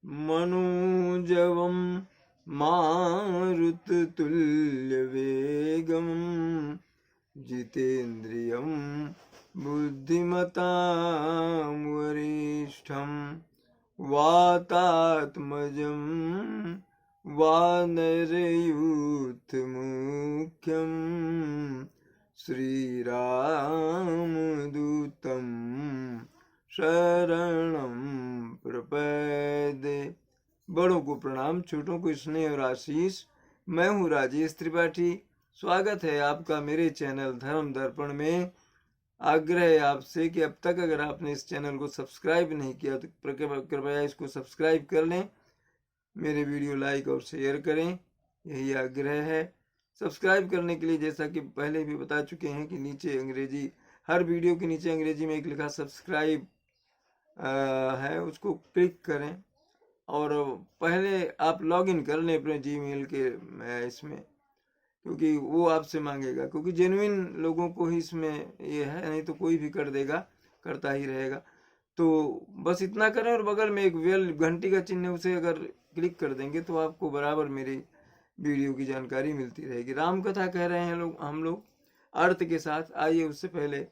मनोजवं मारुततुल्यवेगं जितेन्द्रियं बुद्धिमतां वरिष्ठं वातात्मजं वानरयूथमुख्यं श्रीरामदूतं शरणं प्रपद्ये। बड़ों को प्रणाम, छोटों को स्नेह और आशीष। मैं हूँ राजेश त्रिपाठी। स्वागत है आपका मेरे चैनल धर्म दर्पण में। आग्रह है आपसे कि अब तक अगर आपने इस चैनल को सब्सक्राइब नहीं किया तो कृपया इसको सब्सक्राइब कर लें, मेरे वीडियो लाइक और शेयर करें, यही आग्रह है। सब्सक्राइब करने के लिए जैसा कि पहले भी बता चुके हैं कि नीचे अंग्रेजी, हर वीडियो के नीचे अंग्रेजी में एक लिखा सब्सक्राइब है, उसको क्लिक करें और पहले आप लॉगिन कर लें अपने जीमेल के इसमें, क्योंकि वो आपसे मांगेगा, क्योंकि जेन्युइन लोगों को ही इसमें ये है, नहीं तो कोई भी कर देगा, करता ही रहेगा। तो बस इतना करें और बगल में एक बेल घंटी का चिन्ह है, उसे अगर क्लिक कर देंगे तो आपको बराबर मेरी वीडियो की जानकारी मिलती रहेगी। राम कथा कह रहे हैं हम लोग अर्थ के साथ। आइए उससे पहले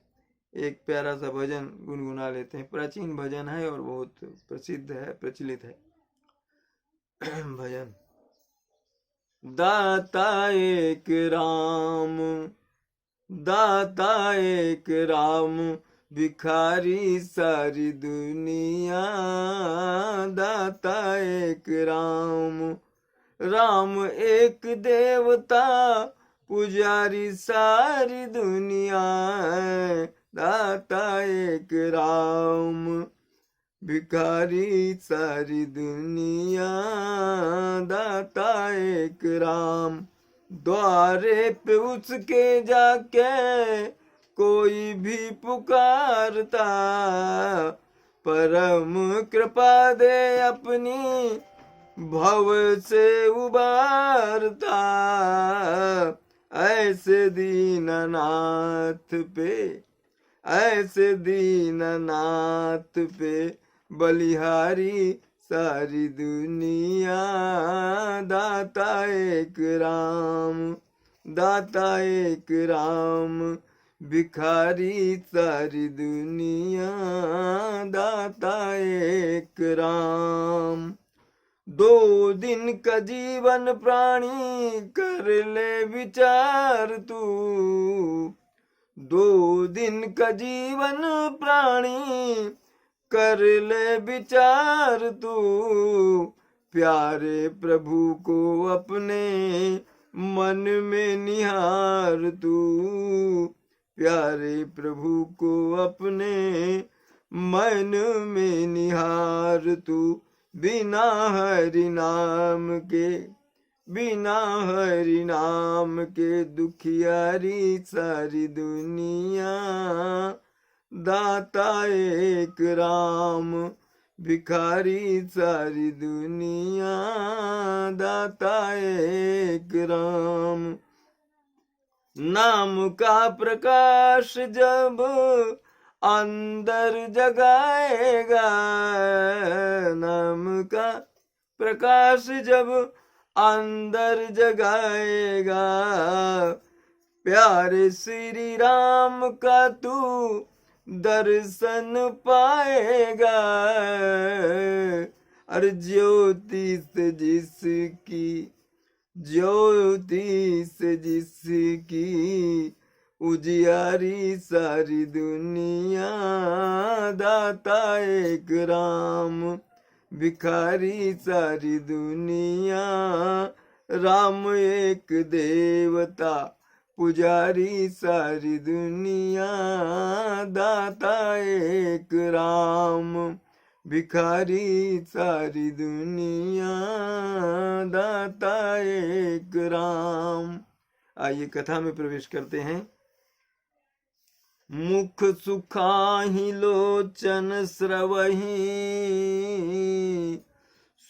एक प्यारा सा भजन गुनगुना लेते हैं। प्राचीन भजन है और बहुत प्रसिद्ध है, प्रचलित है। भजन। दाता एक राम, दाता एक राम, भिखारी सारी दुनिया। दाता एक राम, राम एक देवता, पुजारी सारी दुनिया। दाता एक राम, भिखारी सारी दुनिया। दाता एक राम, द्वारे पे उसके जाके कोई भी पुकारता। परम कृपा दे अपनी भव से उबारता। ऐसे दीननाथ पे, ऐसे दीननाथ पे बलिहारी सारी दुनिया। दाता एक राम, दाता एक राम, भिखारी सारी दुनिया। दाता एक राम, दो दिन का जीवन प्राणी कर ले विचार तू। दो दिन का जीवन प्राणी कर ले विचार तू। प्यारे प्रभु को अपने मन में निहार तू। प्यारे प्रभु को अपने मन में निहार तू। बिना हरि नाम के, बिना हरि नाम के दुखियारी सारी दुनिया। दाता एक राम, भिखारी सारी दुनिया। दाता एक राम, नाम का प्रकाश जब अंदर जगाएगा। नाम का प्रकाश जब अंदर जगाएगा। प्यारे श्री राम का तू दर्शन पाएगा। अरे ज्योति से जिसकी, ज्योति से जिसकी उजियारी सारी दुनिया। दाता एक राम, भिखारी सारी दुनिया। राम एक देवता, पुजारी सारी दुनिया। दाता एक राम, भिखारी सारी दुनिया। दाता एक राम। आइए कथा में प्रवेश करते हैं। मुख सुखाहि लोचन स्रवहि,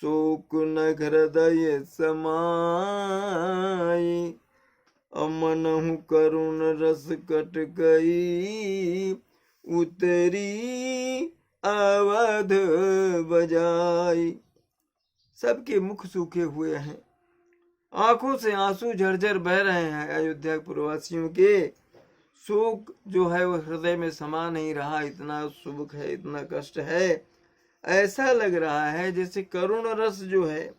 शोक न हृदय समाई। अमनहु करुण रस कट गई, उतरी अवध बजाई। सबके मुख सूखे हुए हैं, आंखों से आंसू झरझर बह रहे हैं। अयोध्या पुरवासियों के शोक जो है वो हृदय में समा नहीं रहा, इतना सुख है, इतना कष्ट है। ऐसा लग रहा है जैसे करुण रस जो है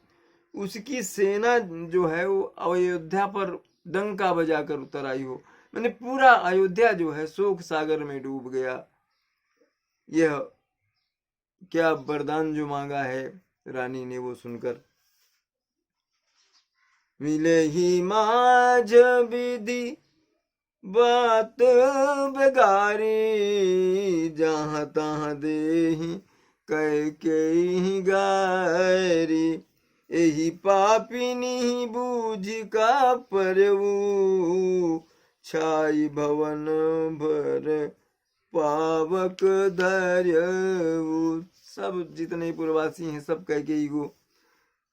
उसकी सेना जो है वो अयोध्या पर डंका बजाकर उतर आई हो। मैंने पूरा अयोध्या जो है शोक सागर में डूब गया। यह क्या वरदान जो मांगा है रानी ने वो सुनकर। मिले ही माज विधि बात बेगारी, जहाँ तहाँ देही कह के ही गारी, यही पापिनी बूझ का परवू, छाई भवन भर पावक धर्यऊ। सब जितने पुरवासी हैं सब कह के ही को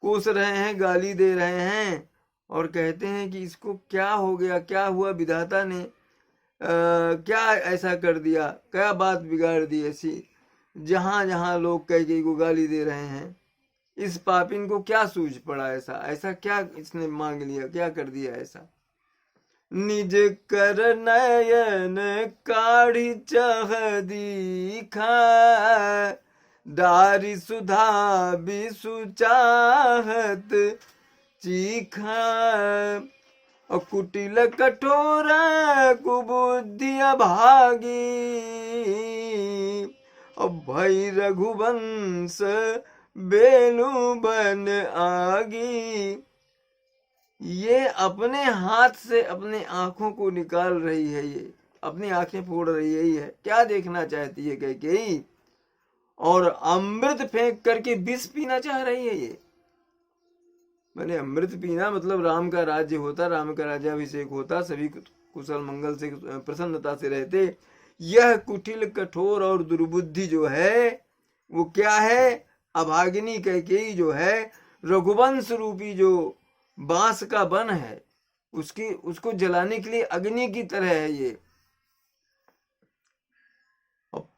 कोस रहे हैं, गाली दे रहे हैं और कहते हैं कि इसको क्या हो गया, क्या हुआ, विधाता ने क्या ऐसा कर दिया, क्या बात बिगाड़ दी ऐसी। जहां जहां लोग कह के को गाली दे रहे हैं, इस पापिन को क्या सूझ पड़ा, ऐसा ऐसा क्या इसने मांग लिया, क्या कर दिया ऐसा। निज कर नयन काढ़ी चह दीखा, दारी सुधा बिसु चाहत चीखा, और कुटिल कठोर कुबुद्धि भागी, और भई रघुवंश बेलू बन आगी। ये अपने हाथ से अपने आंखों को निकाल रही है, ये अपनी आंखें फोड़ रही है। ये क्या देखना चाहती है कैकेयी, और अमृत फेंक करके विष पीना चाह रही है। ये मैंने अमृत पीना मतलब राम का राज्य होता, राम का राज्याभिषेक होता, सभी कुशल मंगल से प्रसन्नता से रहते। यह कुटिल कठोर और दुर्बुद्धि जो है वो क्या है, अभागिनी कैकेयी जो है, रघुवंश रूपी जो बांस का वन है उसको जलाने के लिए अग्नि की तरह है। ये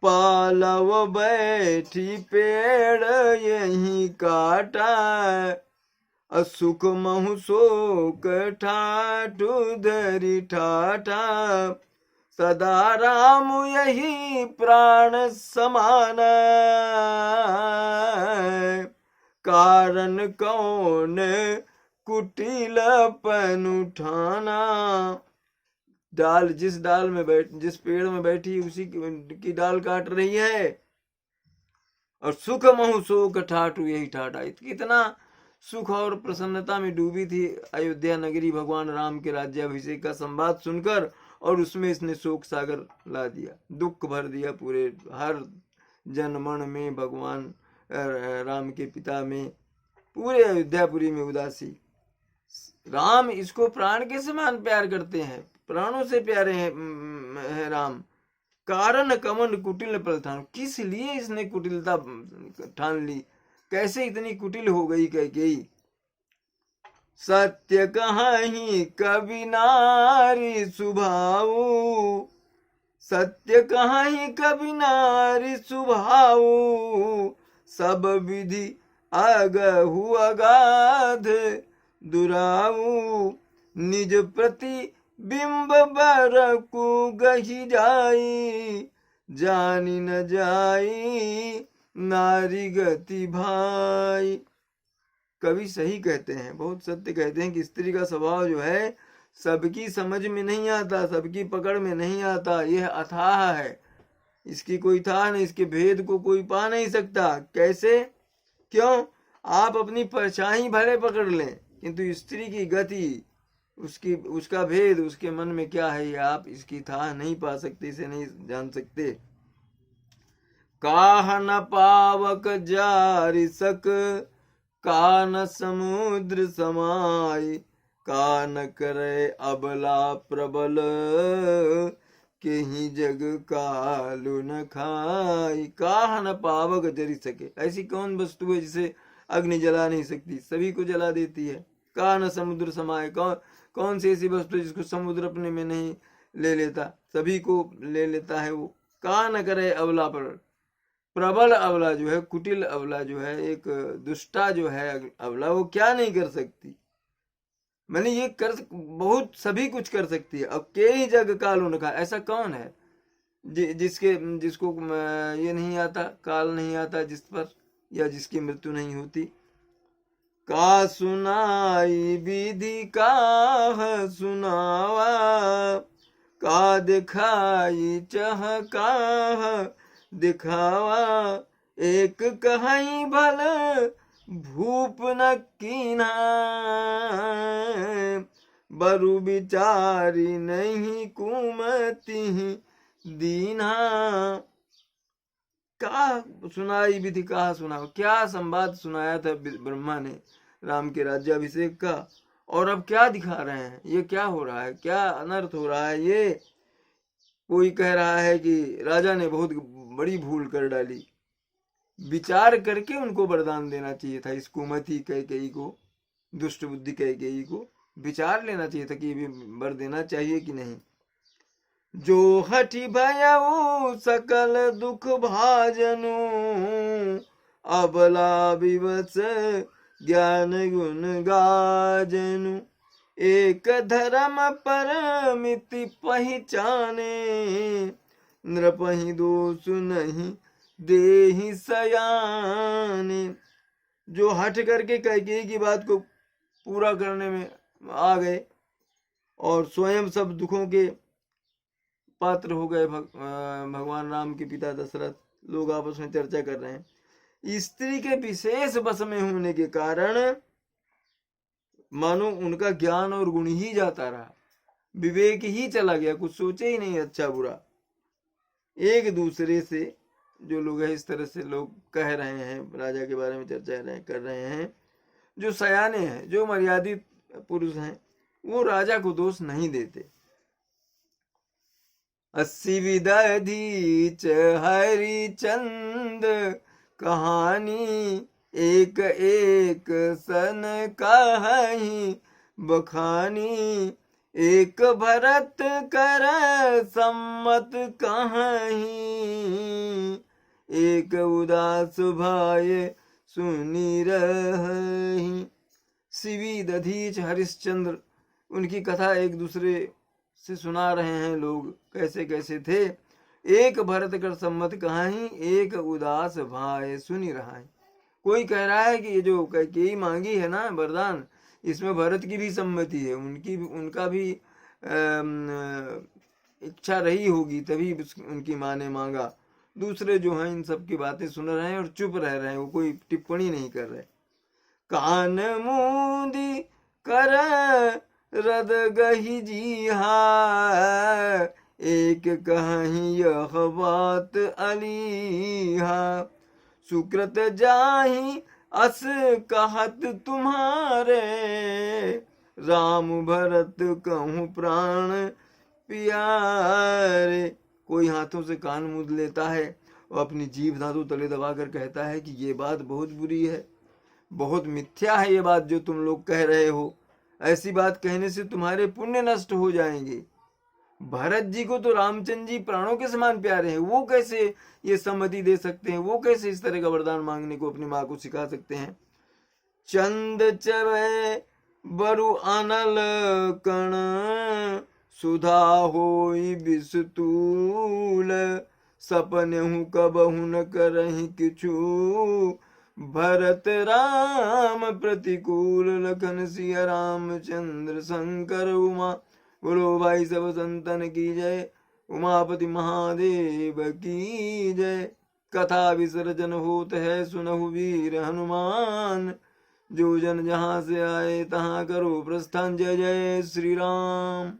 पालव बैठी पेड़ यही काटा, असुख महु शोक ठाठु धरी ठाठा, सदा राम यही प्राण समान, कारण कौन कुटिलपन उठाना। डाल जिस डाल में जिस पेड़ में बैठी उसी की डाल काट रही है, और सुख महु शोक ठाठु यही ठाठा। कितना सुख और प्रसन्नता में डूबी थी अयोध्या नगरी भगवान राम के राज्याभिषेक का संवाद सुनकर, और उसमें इसने शोक सागर ला दिया, दुख भर दिया पूरे हर जनमन में, भगवान राम के पिता में, पूरे अयोध्यापुरी में उदासी। राम इसको प्राण के समान प्यार करते हैं, प्राणों से प्यारे हैं राम। कारण कमन कुटिल प्रधान, किस लिए इसने कुटिलता ठान ली, कैसे इतनी कुटिल हो गई कैकेयी। सत्य कहाही कवि नारी सुभाऊ, सत्य कहाही कवि नारी सुभाऊ, सब विधि अगहु अगाध दुराऊ, निज प्रति बिंब बरकु गही जाई, जानी न जाई नारी गति भाई। कवि सही कहते हैं, बहुत सत्य कहते हैं कि स्त्री का स्वभाव जो है सबकी समझ में नहीं आता, सबकी पकड़ में नहीं आता। यह अथाह है, इसकी कोई था नहीं, इसके भेद को कोई पा नहीं सकता। कैसे, क्यों, आप अपनी परछाई भले पकड़ लें, किंतु स्त्री की गति, उसका भेद, उसके मन में क्या है, ये आप इसकी था नहीं पा सकते, इसे नहीं जान सकते। काह न पावक जारि सक, कान समुद्र समाई, कान करे अबला प्रबल, के ही जग कालु न खाई। काह न पावक जरि सके, ऐसी कौन वस्तु है जिसे अग्नि जला नहीं सकती, सभी को जला देती है। कान समुद्र समाये, कौन सी ऐसी वस्तु जिसको समुद्र अपने में नहीं ले लेता, सभी को ले लेता है वो। कान करे अबला पर, प्रबल अबला जो है, कुटिल अबला जो है, एक दुष्टा जो है अबला, वो क्या नहीं कर सकती। मैंने ये बहुत सभी कुछ कर सकती है। अब के ही जग काल उनका, ऐसा कौन है जिसको ये नहीं आता, काल नहीं आता जिस पर, या जिसकी मृत्यु नहीं होती। का सुनाई विधि का सुनावा, का दिखाई चह का दिखावा, एक कहीं भल भूप न कीन्हा, बरु बिचारी नहीं कुमति दीना। क्या सुनाई विधि कहा सुना, क्या संवाद सुनाया था ब्रह्मा ने राम के राज्याभिषेक का, और अब क्या दिखा रहे हैं, ये क्या हो रहा है, क्या अनर्थ हो रहा है। ये कोई कह रहा है कि राजा ने बहुत बड़ी भूल कर डाली, विचार करके उनको वरदान देना चाहिए था। इस कुमति कैकेयी को, दुष्ट बुद्धि कैकेयी को विचार लेना चाहिए था कि ये वर देना चाहिए कि नहीं। जो हठी भयऊ सकल दुख भाजनु, अबला विवश ज्ञान गुण गाजनु, एक धर्म परमिति पहचाने, नृपहि दोष नहीं देहि सयाने। जो हट करके कैकेयी की बात को पूरा करने में आ गए और स्वयं सब दुखों के पात्र हो गए। भगवान राम के पिता दशरथ, लोग आपस में चर्चा कर रहे हैं। स्त्री के विशेष बस में होने के कारण मानो उनका ज्ञान और गुण ही जाता रहा, विवेक ही चला गया, कुछ सोचे ही नहीं अच्छा बुरा। एक दूसरे से जो लोग है, इस तरह से लोग कह रहे हैं, राजा के बारे में चर्चा कर रहे हैं। जो सयाने हैं, जो मर्यादित पुरुष हैं, वो राजा को दोष नहीं देते। 80 विदधीच हरिचंद कहानी, एक एक सन कहीं बखानी, एक भरत कर सम्मत कहीं, एक उदास भाई सुनी रही। शिवी दधीच हरिश्चंद्र, उनकी कथा एक दूसरे से सुना रहे हैं लोग, कैसे कैसे थे। एक भरत कर सम्मत कहानी, एक उदास भाई सुनी रहा है। कोई कह रहा है कि ये जो कैकेयी मांगी है ना वरदान, इसमें भरत की भी सम्मति है, उनका भी इच्छा रही होगी, तभी उनकी माँ ने मांगा। दूसरे जो हैं इन सब की बातें सुन रहे हैं और चुप रह रहे हैं, वो कोई टिप्पणी नहीं कर रहे। कान मूंदी कर रद गही जीहा, एक कहीं यह बात अलीहा, सुकृत जाहि अस कहत तुम्हारे, राम भरत कहूँ प्राण प्यारे। कोई हाथों से कान मूंद लेता है और अपनी जीभ दांतों तले दबाकर कहता है कि ये बात बहुत बुरी है, बहुत मिथ्या है ये बात जो तुम लोग कह रहे हो, ऐसी बात कहने से तुम्हारे पुण्य नष्ट हो जाएंगे। भरत जी को तो रामचंद्र जी प्राणों के समान प्यारे हैं, वो कैसे ये सम्मति दे सकते हैं, वो कैसे इस तरह का वरदान मांगने को अपनी माँ को सिखा सकते हैं। चंद चवे बरु अनल कण, सुधा होई बिस्तूल, सपने हूँ कबहु न करहि किछु, भरत राम प्रतिकूल, लखन सिया रामचंद्र शंकर उमा, बोलो भाई सब संतन की जय, उमापति महादेव की जय। कथा विसर्जन होत है सुनहु वीर हनुमान, जो जन जहाँ से आए तहाँ करो प्रस्थान। जय जय श्री राम।